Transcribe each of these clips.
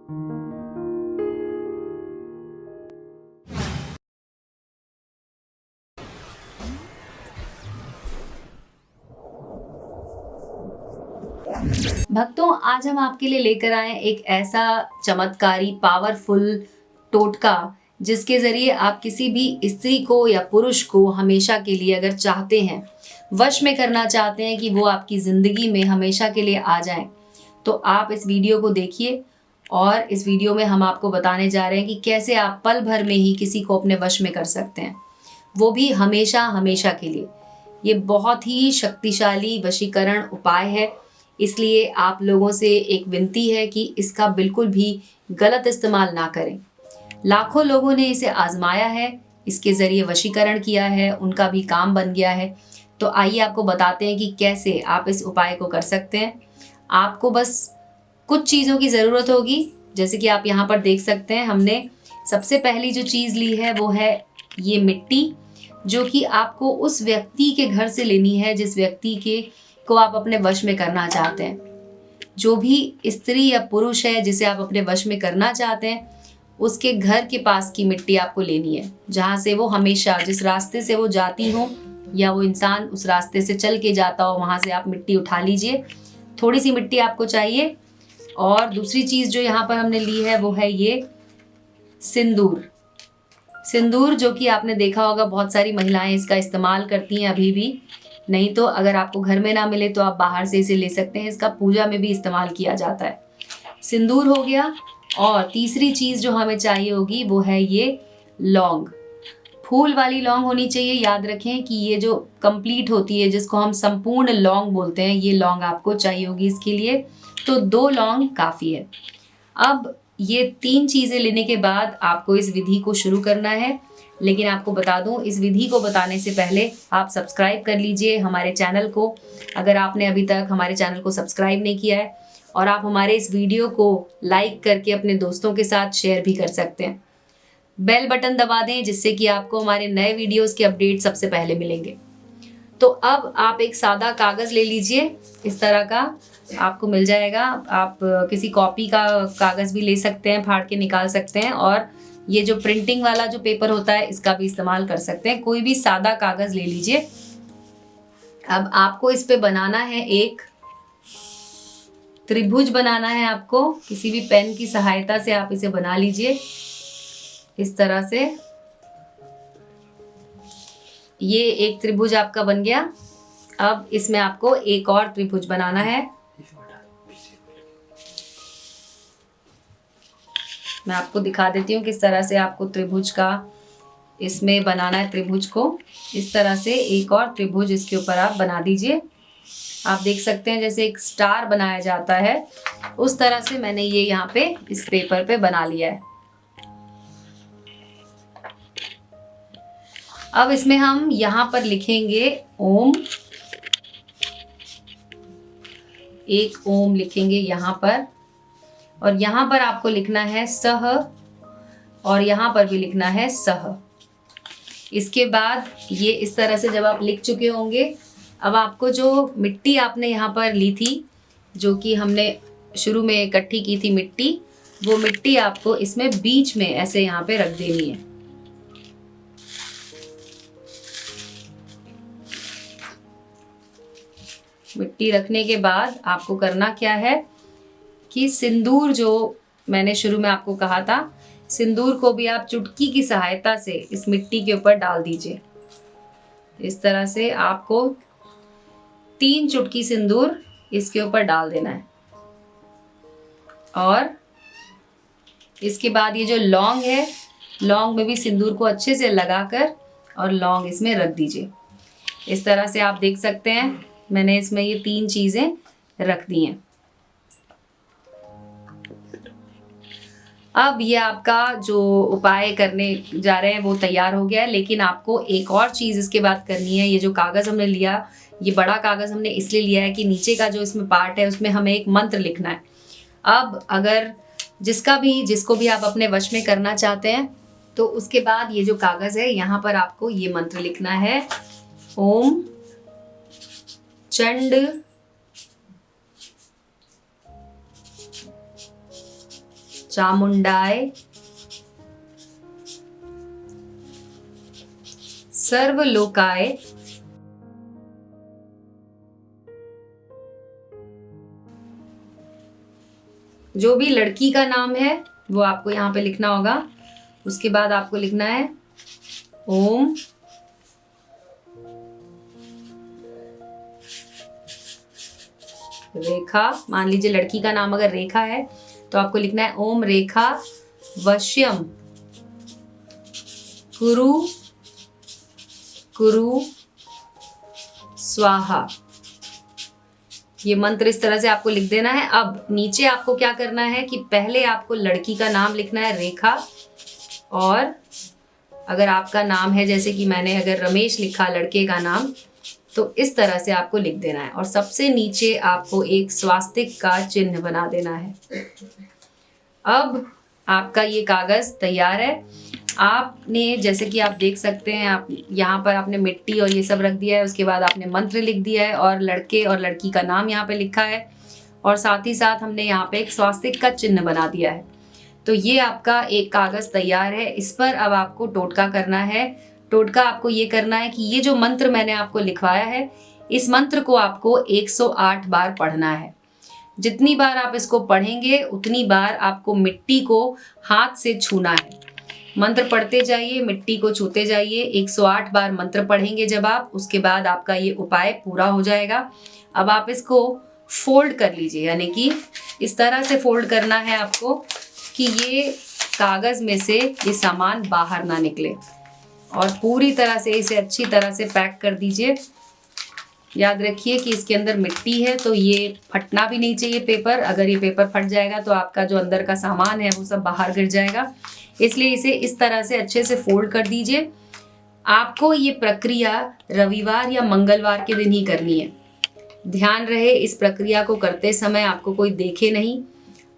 भक्तों, आज हम आपके लिए लेकर आए एक ऐसा चमत्कारी पावरफुल टोटका जिसके जरिए आप किसी भी स्त्री को या पुरुष को हमेशा के लिए अगर चाहते हैं, वश में करना चाहते हैं कि वो आपकी ज़िंदगी में हमेशा के लिए आ जाएं, तो आप इस वीडियो को देखिए। और इस वीडियो में हम आपको बताने जा रहे हैं कि कैसे आप पल भर में ही किसी को अपने वश में कर सकते हैं, वो भी हमेशा हमेशा के लिए। ये बहुत ही शक्तिशाली वशीकरण उपाय है, इसलिए आप लोगों से एक विनती है कि इसका बिल्कुल भी गलत इस्तेमाल ना करें। लाखों लोगों ने इसे आजमाया है, इसके ज़रिए वशीकरण किया है, उनका भी काम बन गया है। तो आइए आपको बताते हैं कि कैसे आप इस उपाय को कर सकते हैं। आपको बस कुछ चीज़ों की ज़रूरत होगी, जैसे कि आप यहाँ पर देख सकते हैं। हमने सबसे पहली जो चीज़ ली है वो है ये मिट्टी, जो कि आपको उस व्यक्ति के घर से लेनी है जिस व्यक्ति के को आप अपने वश में करना चाहते हैं। जो भी स्त्री या पुरुष है जिसे आप अपने वश में करना चाहते हैं, उसके घर के पास की मिट्टी आपको लेनी है, जहाँ से वो हमेशा, जिस रास्ते से वो जाती हो या वो इंसान उस रास्ते से चल के जाता हो, वहाँ से आप मिट्टी उठा लीजिए। थोड़ी सी मिट्टी आपको चाहिए। और दूसरी चीज़ जो यहाँ पर हमने ली है वो है ये सिंदूर। सिंदूर जो कि आपने देखा होगा बहुत सारी महिलाएं इसका इस्तेमाल करती हैं अभी भी। नहीं तो अगर आपको घर में ना मिले तो आप बाहर से इसे ले सकते हैं, इसका पूजा में भी इस्तेमाल किया जाता है। सिंदूर हो गया। और तीसरी चीज़ जो हमें चाहिए होगी वो है ये लौंग। फूल वाली लौंग होनी चाहिए। याद रखें कि ये जो कंप्लीट होती है, जिसको हम संपूर्ण लौंग बोलते हैं, ये लौंग आपको चाहिए होगी इसके लिए। तो 2 लौंग काफ़ी है। अब ये 3 चीज़ें लेने के बाद आपको इस विधि को शुरू करना है। लेकिन आपको बता दूं, इस विधि को बताने से पहले आप सब्सक्राइब कर लीजिए हमारे चैनल को, अगर आपने अभी तक हमारे चैनल को सब्सक्राइब नहीं किया है। और आप हमारे इस वीडियो को लाइक करके अपने दोस्तों के साथ शेयर भी कर सकते हैं। बेल बटन दबा दें, जिससे कि आपको हमारे नए वीडियोस के अपडेट सबसे पहले मिलेंगे। तो अब आप एक सादा कागज़ ले लीजिए, इस तरह का आपको मिल जाएगा। आप किसी कॉपी का कागज़ भी ले सकते हैं, फाड़ के निकाल सकते हैं। और ये जो प्रिंटिंग वाला जो पेपर होता है, इसका भी इस्तेमाल कर सकते हैं। कोई भी सादा कागज़ ले लीजिए। अब आपको इस पे बनाना है एक त्रिभुज बनाना है। आपको किसी भी पेन की सहायता से आप इसे बना लीजिए इस तरह से। ये एक त्रिभुज आपका बन गया। अब इसमें आपको एक और त्रिभुज बनाना है। मैं आपको दिखा देती हूँ किस तरह से आपको त्रिभुज का इसमें बनाना है। त्रिभुज को इस तरह से एक और त्रिभुज इसके ऊपर आप बना दीजिए। आप देख सकते हैं जैसे एक स्टार बनाया जाता है, उस तरह से मैंने ये यहाँ पे इस पेपर पे बना लिया है। अब इसमें हम यहाँ पर लिखेंगे ओम। एक ओम लिखेंगे यहाँ पर। और यहाँ पर आपको लिखना है सह, और यहाँ पर भी लिखना है सह। इसके बाद ये इस तरह से जब आप लिख चुके होंगे, अब आपको जो मिट्टी आपने यहाँ पर ली थी, जो कि हमने शुरू में इकट्ठी की थी मिट्टी, वो मिट्टी आपको इसमें बीच में ऐसे यहाँ पे रख देनी है। मिट्टी रखने के बाद आपको करना क्या है कि सिंदूर, जो मैंने शुरू में आपको कहा था, सिंदूर को भी आप चुटकी की सहायता से इस मिट्टी के ऊपर डाल दीजिए। इस तरह से आपको 3 चुटकी सिंदूर इसके ऊपर डाल देना है। और इसके बाद ये जो लौंग है, लौंग में भी सिंदूर को अच्छे से लगाकर और लौंग इसमें रख दीजिए। इस तरह से आप देख सकते हैं मैंने इसमें ये 3 चीज़ें रख दी हैं। अब ये आपका जो उपाय करने जा रहे हैं वो तैयार हो गया है। लेकिन आपको एक और चीज़ इसके बाद करनी है। ये जो कागज़ हमने लिया, ये बड़ा कागज़ हमने इसलिए लिया है कि नीचे का जो इसमें पार्ट है उसमें हमें एक मंत्र लिखना है। अब अगर जिसको भी आप अपने वश में करना चाहते हैं, तो उसके बाद ये जो कागज़ है, यहाँ पर आपको ये मंत्र लिखना है। ओम चामुंडाय सर्वलोकाय जो भी लड़की का नाम है वो आपको यहाँ पे लिखना होगा। उसके बाद आपको लिखना है ओम रेखा। मान लीजिए लड़की का नाम अगर रेखा है तो आपको लिखना है ओम रेखा वश्यम कुरु कुरु स्वाहा। ये मंत्र इस तरह से आपको लिख देना है। अब नीचे आपको क्या करना है कि पहले आपको लड़की का नाम लिखना है रेखा, और अगर आपका नाम है जैसे कि मैंने अगर रमेश लिखा लड़के का नाम, तो इस तरह से आपको लिख देना है और सबसे नीचे आपको एक स्वास्तिक का चिन्ह बना देना है। अब आपका ये कागज तैयार है। आपने जैसे कि आप देख सकते हैं, आप यहाँ पर आपने मिट्टी और ये सब रख दिया है, उसके बाद आपने मंत्र लिख दिया है और लड़के और लड़की का नाम यहाँ पे लिखा है, और साथ ही साथ हमने यहाँ पे एक स्वास्तिक का चिन्ह बना दिया है। तो ये आपका एक कागज तैयार है। इस पर अब आपको टोटका करना है। टोटका आपको ये करना है कि ये जो मंत्र मैंने आपको लिखवाया है, इस मंत्र को आपको 108 बार पढ़ना है। जितनी बार आप इसको पढ़ेंगे उतनी बार आपको मिट्टी को हाथ से छूना है। मंत्र पढ़ते जाइए, मिट्टी को छूते जाइए। 108 बार मंत्र पढ़ेंगे जब आप, उसके बाद आपका ये उपाय पूरा हो जाएगा। अब आप इसको फोल्ड कर लीजिए, यानी कि इस तरह से फोल्ड करना है आपको कि ये कागज में से ये सामान बाहर ना निकले, और पूरी तरह से इसे अच्छी तरह से पैक कर दीजिए। याद रखिए कि इसके अंदर मिट्टी है तो ये फटना भी नहीं चाहिए पेपर। अगर ये पेपर फट जाएगा तो आपका जो अंदर का सामान है वो सब बाहर गिर जाएगा, इसलिए इसे इस तरह से अच्छे से फोल्ड कर दीजिए। आपको ये प्रक्रिया रविवार या मंगलवार के दिन ही करनी है। ध्यान रहे इस प्रक्रिया को करते समय आपको कोई देखे नहीं,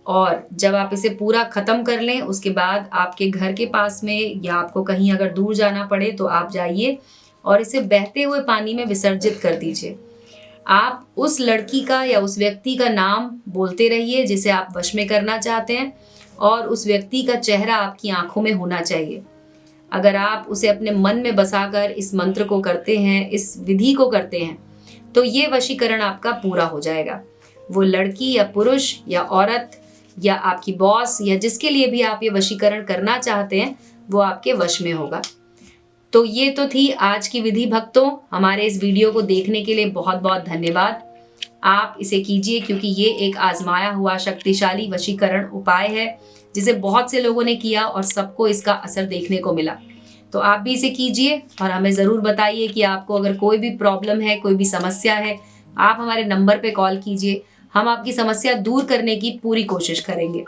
और जब आप इसे पूरा खत्म कर लें उसके बाद आपके घर के पास में या आपको कहीं अगर दूर जाना पड़े तो आप जाइए और इसे बहते हुए पानी में विसर्जित कर दीजिए। आप उस लड़की का या उस व्यक्ति का नाम बोलते रहिए जिसे आप वश में करना चाहते हैं, और उस व्यक्ति का चेहरा आपकी आंखों में होना चाहिए। अगर आप उसे अपने मन में बसाकर इस मंत्र को करते हैं, इस विधि को करते हैं, तो ये वशीकरण आपका पूरा हो जाएगा। वो लड़की या पुरुष या औरत या आपकी बॉस या जिसके लिए भी आप ये वशीकरण करना चाहते हैं वो आपके वश में होगा। तो ये तो थी आज की विधि भक्तों। हमारे इस वीडियो को देखने के लिए बहुत बहुत धन्यवाद। आप इसे कीजिए क्योंकि ये एक आजमाया हुआ शक्तिशाली वशीकरण उपाय है जिसे बहुत से लोगों ने किया और सबको इसका असर देखने को मिला। तो आप भी इसे कीजिए और हमें ज़रूर बताइए कि आपको अगर कोई भी प्रॉब्लम है, कोई भी समस्या है, आप हमारे नंबर पे कॉल कीजिए। हम आपकी समस्या दूर करने की पूरी कोशिश करेंगे।